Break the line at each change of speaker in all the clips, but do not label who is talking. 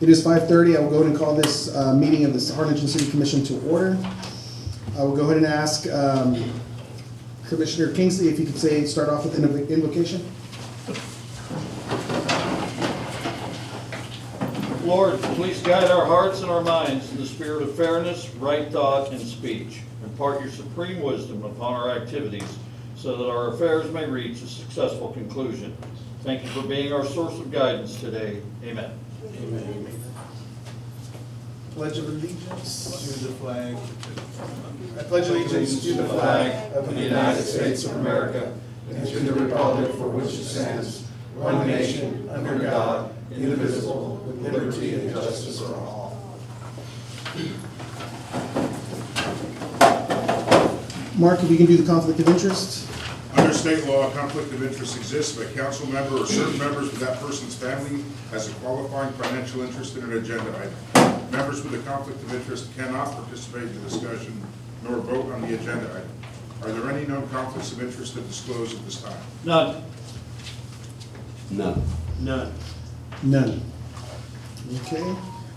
It is 5:30. I will go ahead and call this meeting of the Harlingen City Commission to order. I will go ahead and ask Commissioner Kingsley if you could start off with an invocation.
Lord, please guide our hearts and our minds in the spirit of fairness, right thought, and speech. Impart your supreme wisdom upon our activities so that our affairs may reach a successful conclusion. Thank you for being our source of guidance today. Amen.
Amen. Pledge of allegiance.
To the flag.
I pledge allegiance to the flag
of the United States of America and to the republic for which it stands, one nation, under God, indivisible, with liberty and justice for all.
Mark, if you can do the conflict of interest.
Under state law, a conflict of interest exists if a council member or certain members of that person's family has a qualifying financial interest in an agenda item. Members with a conflict of interest cannot participate in the discussion nor vote on the agenda item. Are there any known conflicts of interest to disclose at this time?
None.
None.
None.
None. Okay.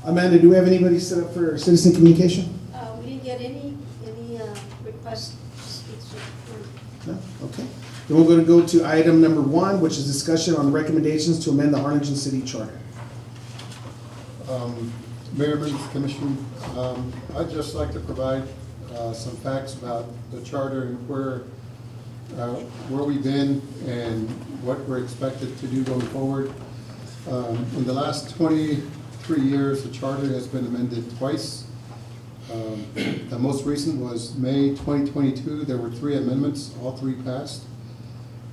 Amanda, do we have anybody set up for citizen communication?
We didn't get any requests to speak to.
No? Okay. Then we're going to item number 1, which is discussion on recommendations to amend the Harlingen City Charter.
Mayor, members of the commission, I'd just like to provide some facts about the charter and where we've been and what we're expected to do going forward. In the last 23 years, the charter has been amended twice. The most recent was May 2022. There were 3 amendments, all 3 passed.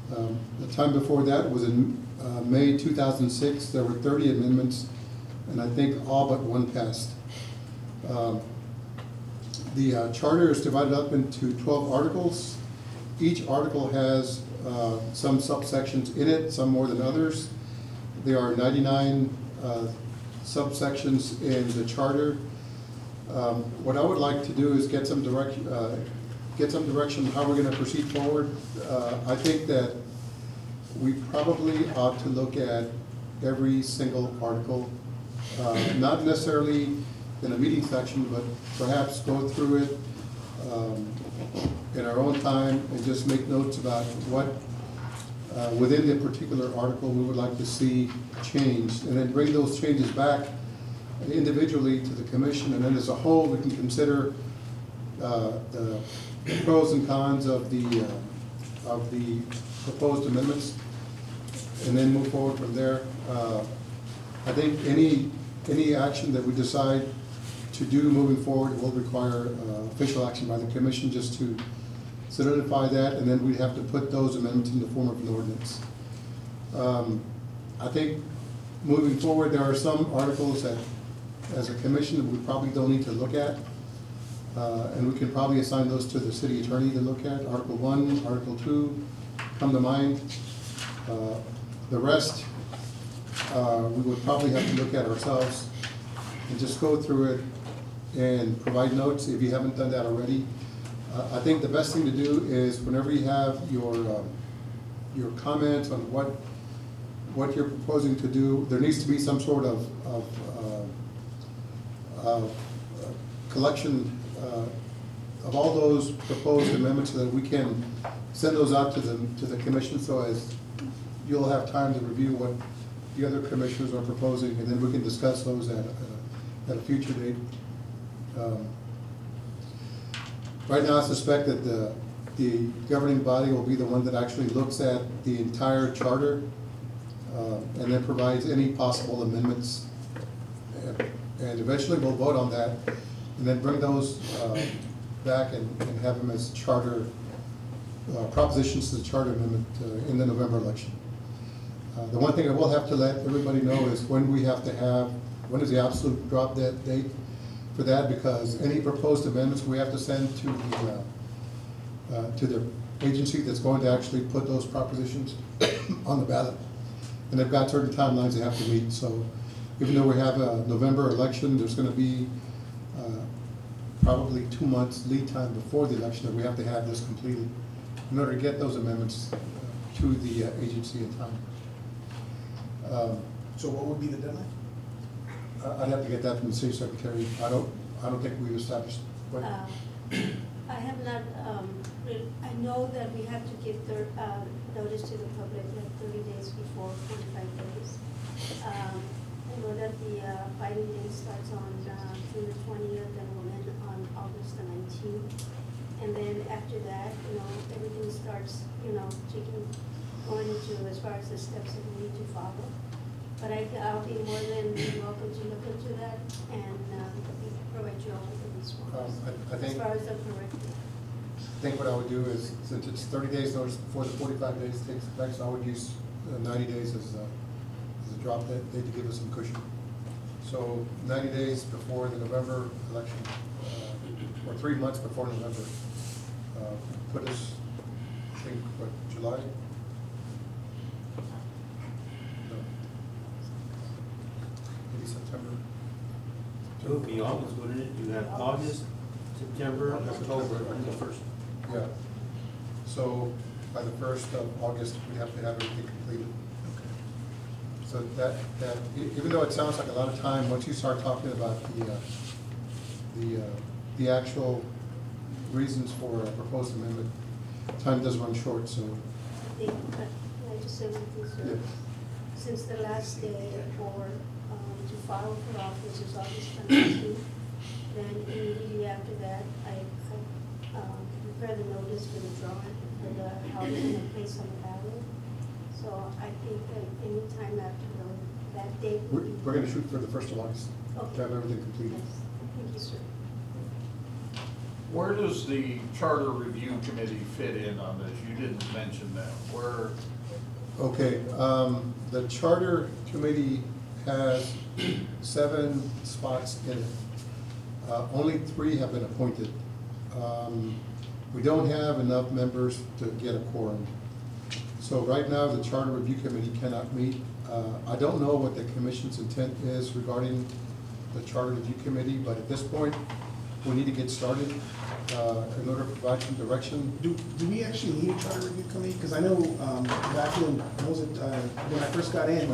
The time before that was in May 2006. There were 30 amendments, and I think all but 1 passed. The charter is divided up into 12 articles. Each article has some subsections in it, some more than others. There are 99 subsections in the charter. What I would like to do is get some direction on how we're going to proceed forward. I think that we probably ought to look at every single article, not necessarily in a meeting section, but perhaps go through it in our own time and just make notes about what within the particular article we would like to see changed, and then bring those changes back individually to the commission, and then as a whole we can consider the pros and cons of the proposed amendments, and then move forward from there. I think any action that we decide to do moving forward will require official action by the commission just to solidify that, and then we'd have to put those amendments in the form of an ordinance. I think moving forward, there are some articles that, as a commission, we probably don't need to look at, and we can probably assign those to the city attorney to look at. Article 1, Article 2 come to mind. The rest, we would probably have to look at ourselves and just go through it and provide notes if you haven't done that already. I think the best thing to do is whenever you have your comments on what you're proposing to do, there needs to be some sort of collection of all those proposed amendments so that we can send those out to the commission, so as you'll have time to review what the other commissioners are proposing, and then we can discuss those at a future date. Right now, I suspect that the governing body will be the one that actually looks at the entire charter and then provides any possible amendments. And eventually we'll vote on that and then bring those back and have them as charter propositions to the charter amendment in the November election. The one thing I will have to let everybody know is when is the absolute drop dead date for that, because any proposed amendments we have to send to the agency that's going to actually put those propositions on the ballot. And they've got certain timelines they have to meet. So even though we have a November election, there's going to be probably 2 months lead time before the election that we have to have this completed in order to get those amendments to the agency in time.
So what would be the deadline?
I'd have to get that from the city secretary. I don't think we've established what.
I have not, I know that we have to give notice to the public like 30 days before, 45 days. I know that the fighting day starts on June the 20th and will end on August the 19th. And then after that, everything starts, going into as far as the steps that we need to follow. But I'll be more than welcome to look into that and provide you all with a response.
I think-
As far as the corrective.
I think what I would do is, since it's 30 days notice before the 45 days takes effect, so I would use 90 days as a drop dead date to give us some cushion. So 90 days before the November election, or 3 months before November, put us, I think, what, July? No. Maybe September.
It would be August, wouldn't it? You have August, September, October, and the first.
Yeah. So by the 1st of August, we have to have everything completed. So even though it sounds like a lot of time, once you start talking about the actual reasons for a proposed amendment, time does run short, so.
Can I just say one thing, sir?
Yeah.
Since the last day to file for office is August 19th, then immediately after that, I prepare the notice for the drawing, for the how it's going to place on the ballot. So I think that any time after that date.
We're going to shoot for the 1st of August,
Okay.
to have everything completed.
Yes, thank you, sir.
Where does the Charter Review Committee fit in on this? You didn't mention that. Where,
Okay, the Charter Committee has 7 spots in it. Only 3 have been appointed. We don't have enough members to get a quorum. So right now, the Charter Review Committee cannot meet. I don't know what the commission's intent is regarding the Charter Review Committee, but at this point, we need to get started in order to provide some direction.
Do we actually need a charter review committee? Because I know back in, when I first got in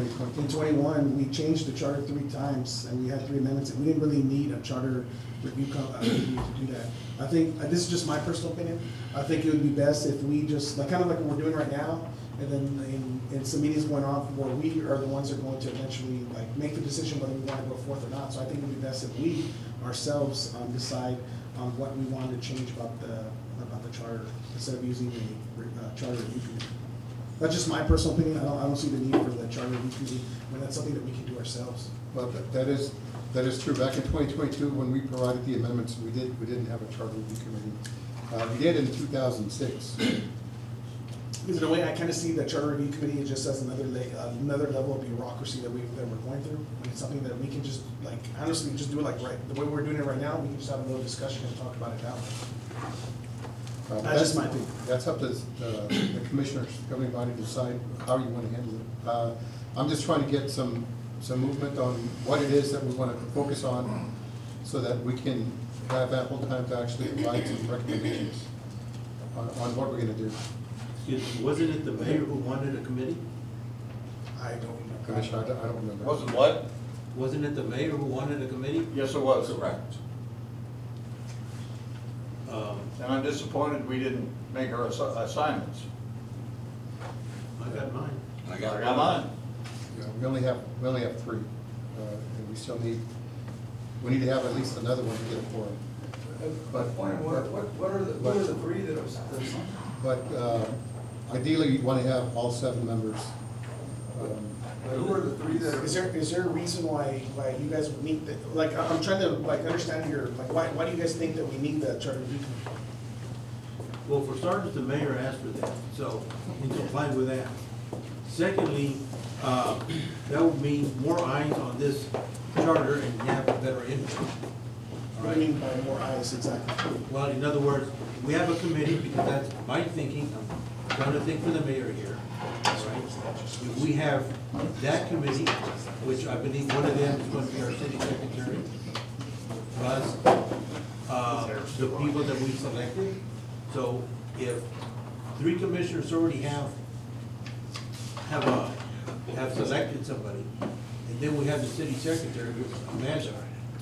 21, we changed the charter 3 times and we had 3 amendments and we didn't really need a charter review committee to do that. I think, this is just my personal opinion, I think it would be best if we just, kind of like what we're doing right now, and then in some meetings going on where we are the ones that are going to eventually make the decision whether we want to go forth or not. So I think it would be best if we ourselves decide on what we want to change about the charter instead of using the charter review committee. That's just my personal opinion. I don't see the need for the charter review committee when that's something that we can do ourselves.
Well, that is true. Back in 2022, when we provided the amendments, we didn't have a Charter Review Committee. We did in 2006.
Because in a way, I kind of see the charter review committee just as another level of bureaucracy that we're going through. And it's something that we can just honestly just do it the way we're doing it right now. We can just have a little discussion and talk about it that way. That's just my opinion.
That's up to the commissioners, governing body, to decide how you want to handle it. I'm just trying to get some movement on what it is that we want to focus on, so that we can have ample time to actually provide some recommendations on what we're going to do.
Excuse me, wasn't it the mayor who wanted a committee?
I don't know.
Commissioner, I don't remember.
wasn't what?
Wasn't it the mayor who wanted a committee?
Yes, it was.
Correct.
And I'm disappointed we didn't make our assignments.
I got mine.
I got mine.
Yeah, we only have 3, and we still need to have at least another one to get a quorum.
What are the 3 that are signed?
But ideally, you'd want to have all 7 members.
Who are the 3 that are?
Is there a reason why you guys would need I'm trying to understand why do you guys think that we need the charter review committee?
Well, for starters, the mayor asked for that, so he complied with that. Secondly, that would mean more eyes on this charter and have a better input.
What do you mean by more eyes exactly?
Well, in other words, we have a committee, because that's my thinking, I'm trying to think for the mayor here. All right? If we have that committee, which I believe one of them is going to be our city secretary, plus the people that we selected. So if 3 commissioners already have selected somebody, and then we have the city secretary, which Amanda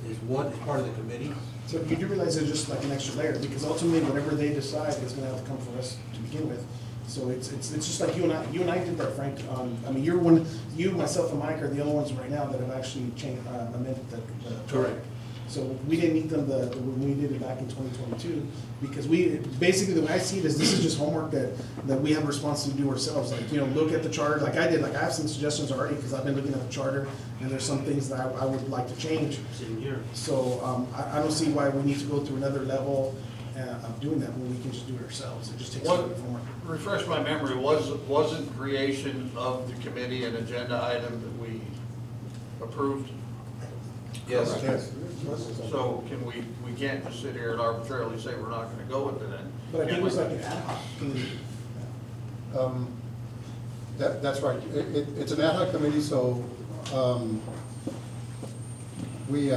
is part of the committee.
So you do realize there's just like an extra layer, because ultimately, whatever they decide, it's gonna have to come from us to begin with. So it's just like you and I did that, Frank. I mean, you're one, you, myself, and Mike are the only ones right now that have actually changed, amended the.
Correct.
So we didn't meet them when we did it back in 2022, because basically the way I see it is this is just homework that we have a responsibility to do ourselves. Like, look at the charter, like I did, like I have some suggestions already, because I've been looking at the charter, and there's some things that I would like to change.
Sitting here.
So, I don't see why we need to go through another level of doing that when we can just do it ourselves. It just takes a little bit more.
Refresh my memory, wasn't creation of the committee an agenda item that we approved?
Yes.
Yes.
So we can't just sit here and arbitrarily say we're not gonna go with it then?
But I think
Can
it was
we?
like an ad hoc committee.
That's right. It's an ad hoc committee, so we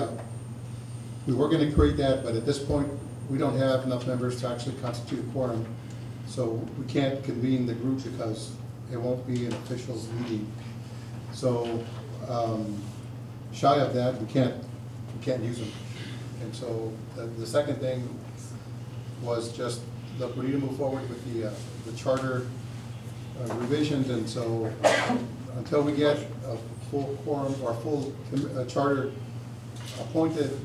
were going to create that, but at this point, we don't have enough members to actually constitute a quorum. So we can't convene the group because it won't be an official meeting. So shy of that, we can't use them. And so the second thing was just, look, we need to move forward with the charter revisions, and so until we get a full quorum or full charter appointed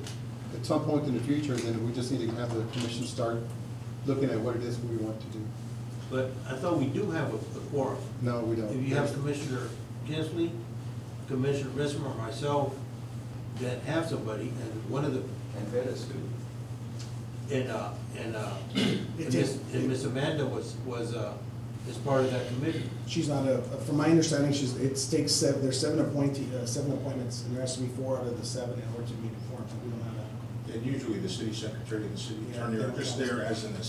at some point in the future, then we just need to have the commission start looking at what it is we want to do.
But I thought we do have a quorum.
No, we don't.
If you have Commissioner Kinsley, Commissioner Mesmer, or myself, that have somebody, and one of the,
And Bettis too.
and Miss Amanda was is part of that committee.
She's not from my understanding, there's seven appointments, and there has to be 4 out of the 7 in order to be informed, and we don't have that.
And usually the city secretary and the city
Yeah,
attorney
they
are
don't
just
count.
there as an to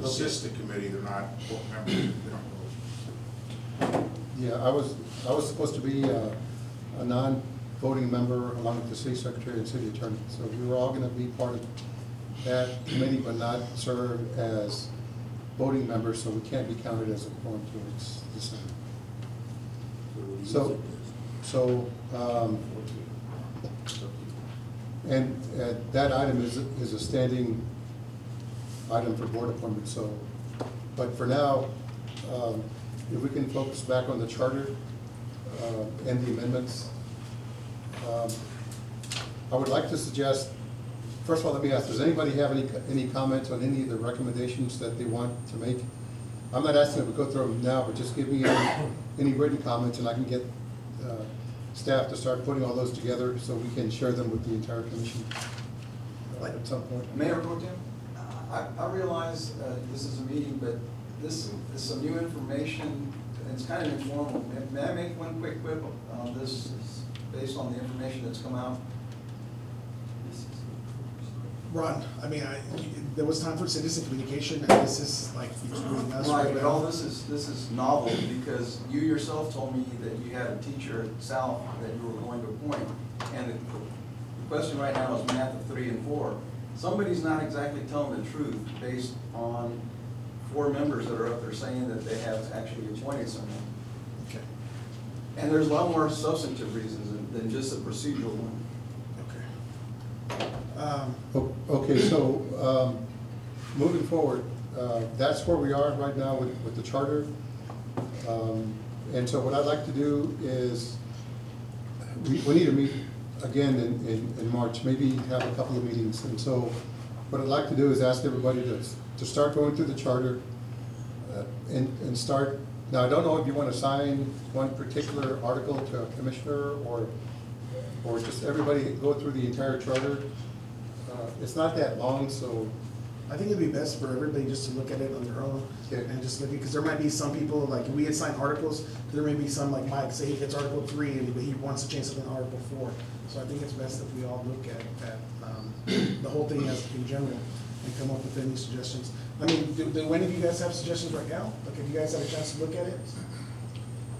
assist the committee, they're not full members, they don't vote.
Yeah, I was supposed to be a non-voting member along with the city secretary and city attorney. So we were all going to be part of that committee, but not serve as voting members, so we can't be counted as a quorum towards the Senate. So, and that item is a standing item for board appointment, so, but for now, if we can focus back on the charter and the amendments, I would like to suggest, first of all, let me ask, does anybody have any comments on any of the recommendations that they want to make? I'm not asking them to go through them now, but just give me any written comments, and I can get staff to start putting all those together so we can share them with the entire commission at some point.
Mayor Pro Tem, I realize this is a meeting, but this is some new information, and it's kind of informal. May I make one quick quip on this, based on the information that's come out?
Ron, I mean, there was time for citizen communication, and this is like between us
Right,
right
but all
now.
this is novel, because you yourself told me that you had a teacher at South that you were going to appoint. And the question right now is math of 3 and 4. Somebody's not exactly telling the truth based on 4 members that are up there saying that they have actually appointed someone.
Okay.
And there's a lot more substantive reasons than just a procedural one.
Okay.
Okay, so moving forward, that's where we are right now with the charter. And so what I'd like to do is, we need to meet again in March, maybe have a couple of meetings. And so what I'd like to do is ask everybody to start going through the charter and start. Now, I don't know if you want to sign one particular article to a commissioner or just everybody go through the entire charter. It's not that long, so.
I think it'd be best for everybody just to look at it on their own,
Okay.
and just look, because there might be some people, like, if we had signed articles, there may be some, like Mike, say he gets Article 3, and he wants to change something in Article 4. So I think it's best if we all look at the whole thing as in general, and come up with any suggestions. I mean, do any of you guys have suggestions right now? Like, have you guys had a chance to look at it?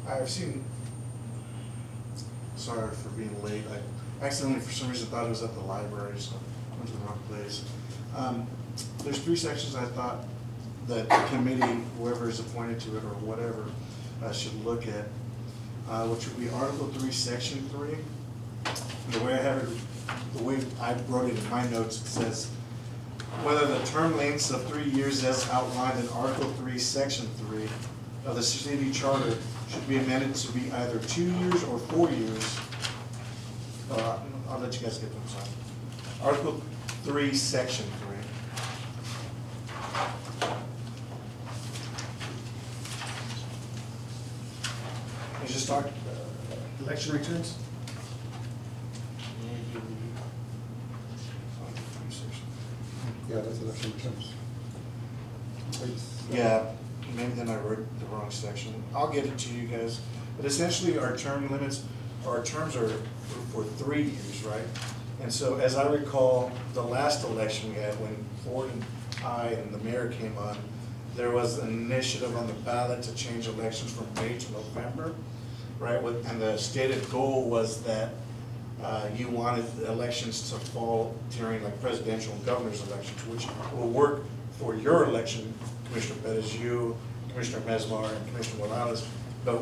I've seen, sorry for being late, I accidentally for some reason thought it was at the library, so I went to the wrong place. There's 3 sections I thought that the committee, whoever is appointed to it or whatever, should look at, which would be Article 3, Section 3, The way I have it, the way I wrote it in my notes, it says, whether the term lengths of 3 years as outlined in Article 3, Section 3 of the city charter should be amended to be either 2 years or 4 years. I'll let you guys get them, sorry. Article 3, Section 3. It's just talk,
Election returns?
Yeah, that's election terms.
Yeah, maybe then I wrote the wrong section. I'll get it to you guys. But essentially, our term limits, our terms are for 3 years, right? And so as I recall, the last election we had, when Ford and I and the mayor came on, there was an initiative on the ballot to change elections from May to November, right? And the stated goal was that you wanted the elections to fall during like presidential and governor's elections, which will work for your election, Commissioner Bettis, you, Commissioner Mesmar, and Commissioner Morales. But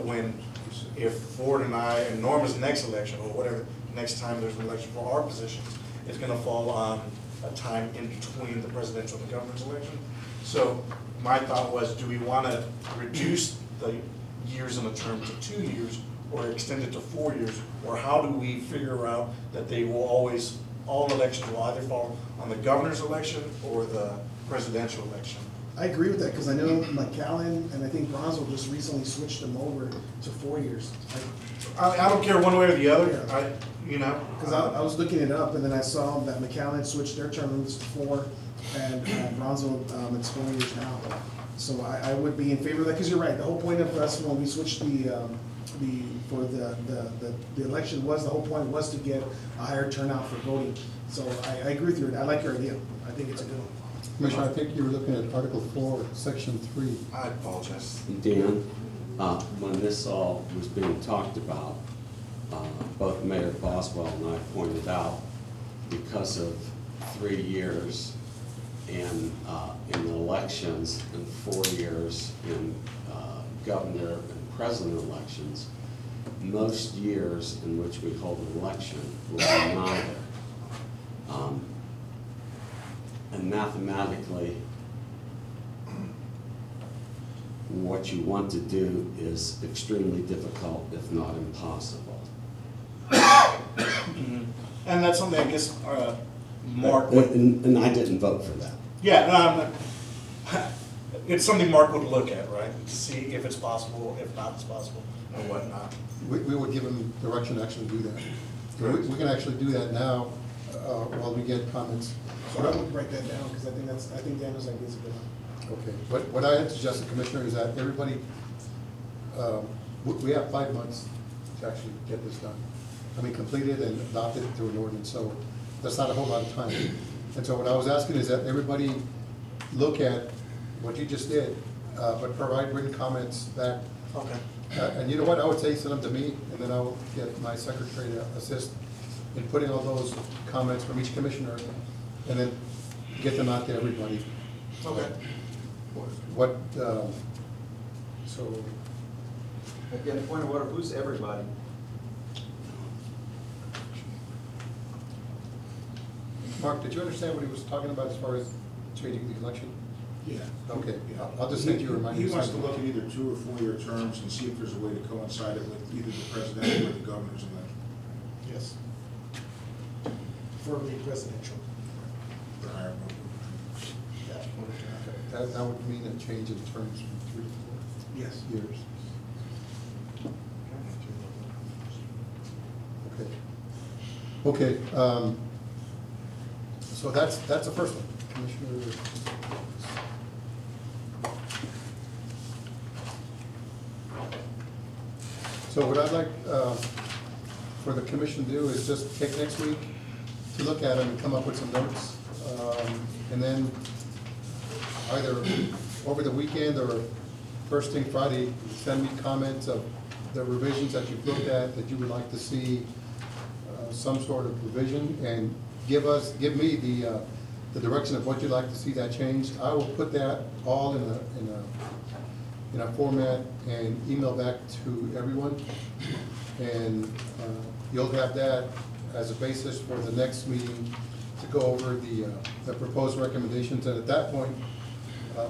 if Ford and I, and Norma's next election, or whatever, next time there's an election for our positions, it's gonna fall on a time in between the presidential and the governor's election. So my thought was, do we wanna reduce the years in the term to 2 years, or extend it to 4 years? Or how do we figure out that they will always, all elections will either fall on the governor's election or the presidential election?
I agree with that, because I know McAllen and I think Bronzeville just recently switched them over to 4 years.
I don't care one way or the other,
Yeah. Because I was looking it up, and then I saw that McAllen switched their term limits to 4, and Bronzeville, it's 4 years now. So I would be in favor of that, because you're right, the whole point of us, when we switched the election was, the whole point was to get a higher turnout for voting. So I agree with you, I like your idea, I think it's a good one.
Commissioner, I think you were looking at Article 4, Section 3.
I apologize.
Dan, when this all was being talked about, both Mayor Boswell and I pointed out, because of 3 years in elections and 4 years in governor and president elections, most years in which we hold an election will be neither. And mathematically, what you want to do is extremely difficult, if not impossible.
And that's something I guess Mark would,
And I didn't vote for that.
yeah, no, it's something Mark would look at, right? To see if it's possible, if not it's possible, and whatnot.
We would give them direction to actually do that. We can actually do that now while we get comments.
So I would write that down, because I think Daniel's idea is a good one.
Okay, what I had suggested, Commissioner, is that everybody, we have 5 months to actually get this done. I mean, completed and adopted through an ordinance, so that's not a whole lot of time. And so what I was asking is that everybody look at what you just did, but provide written comments back.
Okay.
And you know what, I would say send them to me, and then I will get my secretary to assist in putting all those comments from each commissioner, and then get them out to everybody.
Okay.
What,
So,
Again, point of order, who's everybody?
Mark, did you understand what he was talking about as far as changing the election?
yeah.
Okay, I'll just send you a reminder.
He wants to look at either 2 or 4 year terms and see if there's a way to coincide it with either the presidential or the governor's election.
Yes. For the presidential.
The higher vote.
That would mean a change in terms from 3 to
Yes.
4 years. Okay. Okay, so that's the first one, Commissioner. So what I'd like for the commission to do is just take next week to look at them and come up with some notes. And then either over the weekend or first thing Friday, send me comments of the revisions that you've looked at, that you would like to see some sort of revision, and give me the direction of what you'd like to see that changed. I will put that all in a format and email back to everyone. And you'll have that as a basis for the next meeting to go over the proposed recommendations, and at that point,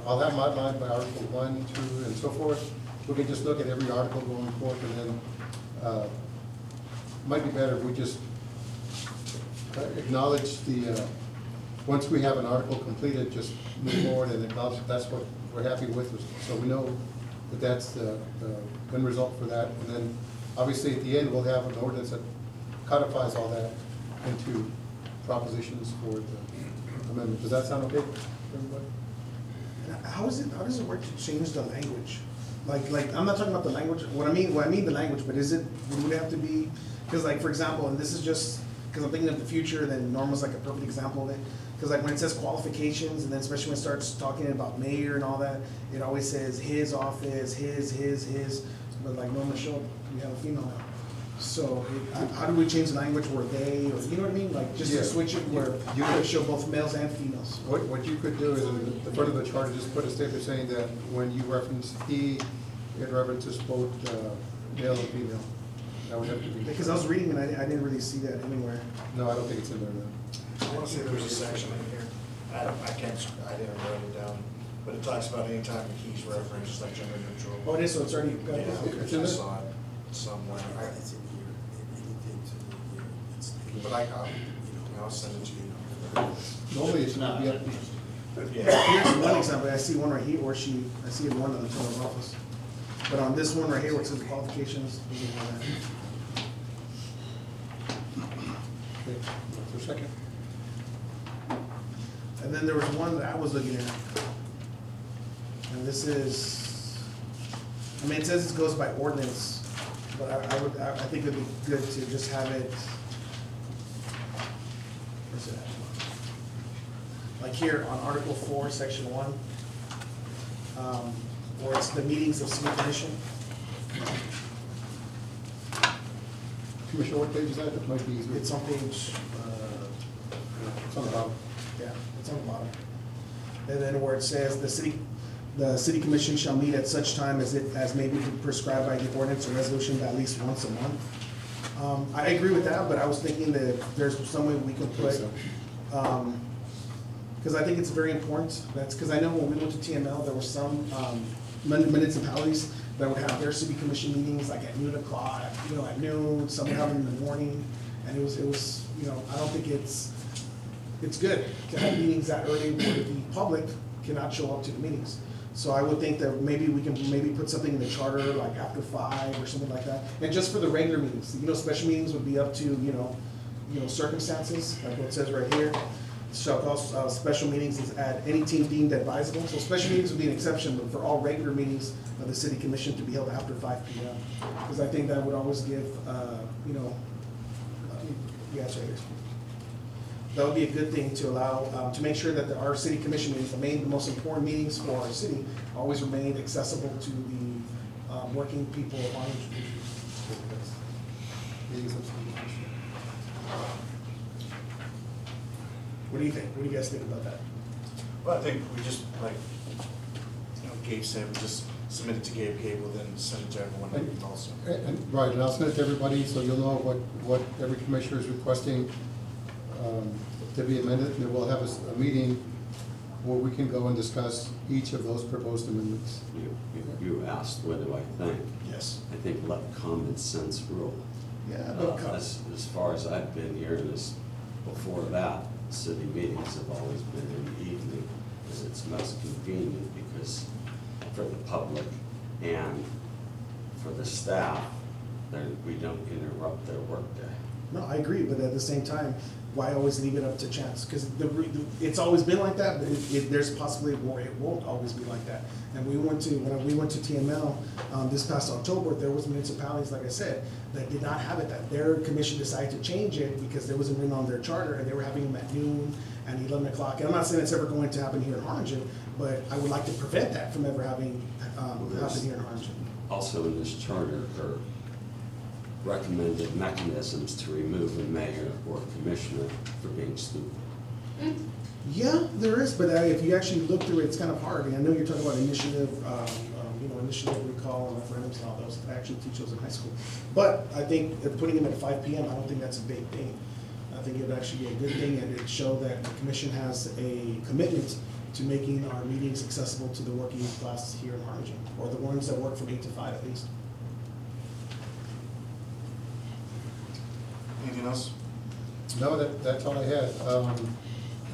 I'll have my line by Article 1, 2, and so forth. We can just look at every article going forth, and then, might be better if we just acknowledge once we have an article completed, just move forward and acknowledge that that's what we're happy with, so we know that that's the end result for that. And then, obviously, at the end, we'll have an ordinance that codifies all that into propositions for the amendment. Does that sound okay, everybody?
How does it work to change the language? Like, I'm not talking about the language, what I mean the language, but would it have to be, because like, for example, and this is just, because I'm thinking of the future, then Norma's like a perfect example of it. Because like when it says qualifications, and then especially when it starts talking about mayor and all that, it always says his office, his, but like Norma showed, we have a female now. So how do we change the language where they, or you know what I mean? Like just
Yeah.
to switch it where you could show both males and females.
What you could do is, in the front of the chart, just put a statement saying that when you reference he, it references both male and female. That would have to be.
Because I was reading and I didn't really see that anywhere.
No, I don't think it's in there now.
I want to say there was a section in here, I didn't write it down, but it talks about anytime he's referenced, like gender neutral.
Oh, it is, so it's already
Yeah,
got it.
It's in
I
there?
saw it somewhere.
It's in here, anything to the year, it's.
But I'll send it to you.
Normally, it's not, yeah.
Yeah.
Here's one example, I see one right here, I see one on the total office. But on this one right here, where it says qualifications, we didn't have that.
Okay, for a second.
And then there was one that I was looking at. And this is, I mean, it says it goes by ordinance, but I think it'd be good to just have it. Where's it at? Like here on Article 4, Section 1, where it's the meetings of city commission.
Commissioner, what page is that? That might be easier.
It's on page,
It's on the bottom.
yeah, it's on the bottom. And then where it says, the city commission shall meet at such time as may be prescribed by the ordinance or resolution at least once a month. I agree with that, but I was thinking that there's some way we can put, because I think it's very important. That's because I know when we went to TML, there were some municipalities that would have their city commission meetings like at noon o'clock, at noon, some would have them in the morning. And it was, I don't think it's good to have meetings that early where the public cannot show up to the meetings. So I would think that maybe we can put something in the charter, like after 5 or something like that. And just for the regular meetings, special meetings would be up to, circumstances, like what it says right here. Shall call special meetings is at any team deemed advisable. So special meetings would be an exception, but for all regular meetings of the city commission to be held after 5 p.m. Because I think that would always give, yes, right here. That would be a good thing to allow, to make sure that our city commission meetings, the most important meetings for our city, always remain accessible to the working people of Orange. What do you think? What do you guys think about that?
Well, I think we just, like, Gabe said, we just submit it to Gabe, Gabe will then send it to everyone also.
Right, and I'll send it to everybody, so you'll know what every commissioner is requesting to be amended, and then we'll have a meeting where we can go and discuss each of those proposed amendments.
You asked, what do I think?
Yes.
I think let common sense rule.
Yeah,
As far as I've been here, and before that, city meetings have always been in the evening, because it's most convenient, because for the public and for the staff, we don't interrupt their workday.
No, I agree, but at the same time, why always leave it up to chance? Because it's always been like that, but there's a possibility where it won't always be like that. And when we went to TML this past October, there was municipalities, like I said, that did not have it. That their commission decided to change it because there wasn't written on their charter, and they were having them at noon and 11 o'clock. And I'm not saying it's ever going to happen here in Harlingen, but I would like to prevent that from ever having happen here in Harlingen.
Also in this charter are recommended mechanisms to remove a mayor or commissioner for being stupid.
Yeah, there is, but if you actually look through it, it's kind of hard. I know you're talking about initiative Initially I recall and referendums and all those, I actually teach those in high school. But I think if putting them at 5 PM, I don't think that's a big thing. I think it would actually be a good thing, and it'd show that the commission has a commitment to making our meetings accessible to the working class here in Harlingen, or the ones that work from 8 to 5 at least.
Anything else?
No, that's all I had.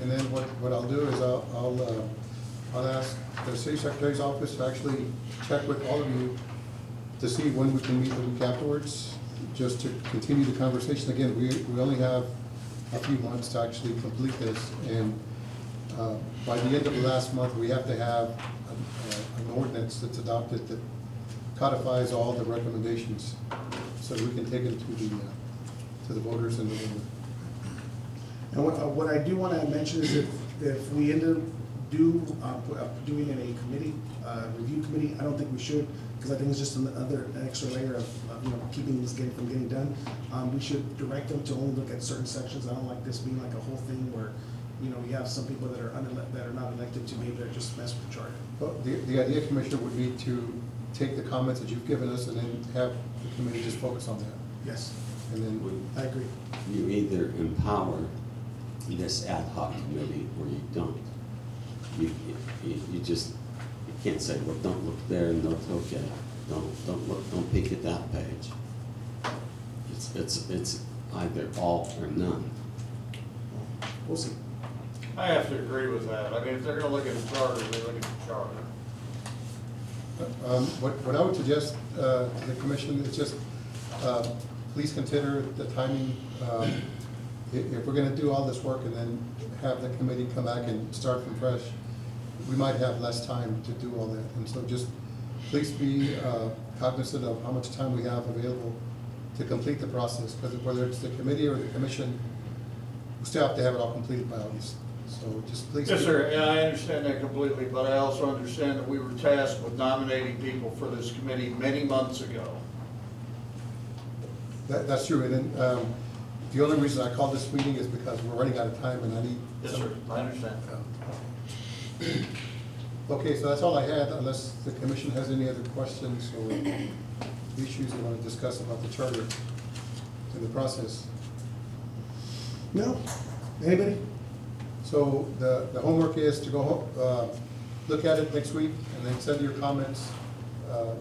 And then what I'll do is I'll ask the city secretary's office to actually check with all of you to see when we can meet the week afterwards, just to continue the conversation. Again, we only have a few months to actually complete this, and by the end of the last month, we have to have an ordinance that's adopted that codifies all the recommendations, so we can take it to the voters in November.
And what I do want to mention is if we end up doing in a committee, review committee, I don't think we should, because I think it's just an extra layer of keeping this from getting done. We should direct them to only look at certain sections. I don't like this being like a whole thing where, we have some people that are not elected to be able to just mess with the charter.
Well, the idea, Commissioner, would be to take the comments that you've given us and then have the committee just focus on that.
Yes,
And then,
I agree.
You either empower this ad hoc committee or you don't. You can't say, well, don't look there, no, okay, don't peek at that page. It's either all or none.
We'll see.
I have to agree with that. I mean, if they're gonna look at the charter, they look at the charter.
what I would suggest to the commission is just, please consider the timing. If we're gonna do all this work and then have the committee come back and start from fresh, we might have less time to do all that. And so just please be cognizant of how much time we have available to complete the process, because whether it's the committee or the commission, we still have to have it all completed by August. So just please.
Yes, sir, and I understand that completely, but I also understand that we were tasked with nominating people for this committee many months ago.
That's true, and then, the only reason I called this meeting is because we're running out of time and I need.
Yes, sir, I understand.
Okay, so that's all I had, unless the commission has any other questions or issues they want to discuss about the charter in the process.
No? Anybody?
So the homework is to go home, look at it next week, and then send your comments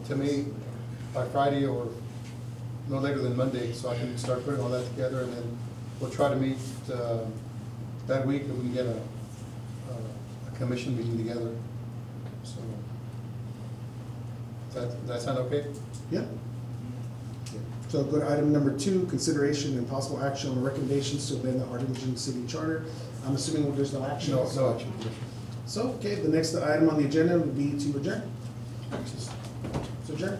to me by Friday or no later than Monday, so I can start putting all that together, and then we'll try to meet that week, and we can get a commission meeting together. So, that sound okay?
Yeah. So go to item number 2, consideration and possible action on recommendations to amend the Harlingen City Charter. I'm assuming there's no action.
No action.
So, okay, the next item on the agenda would be to adjourn. So adjourn.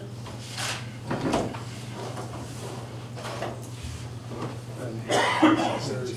There's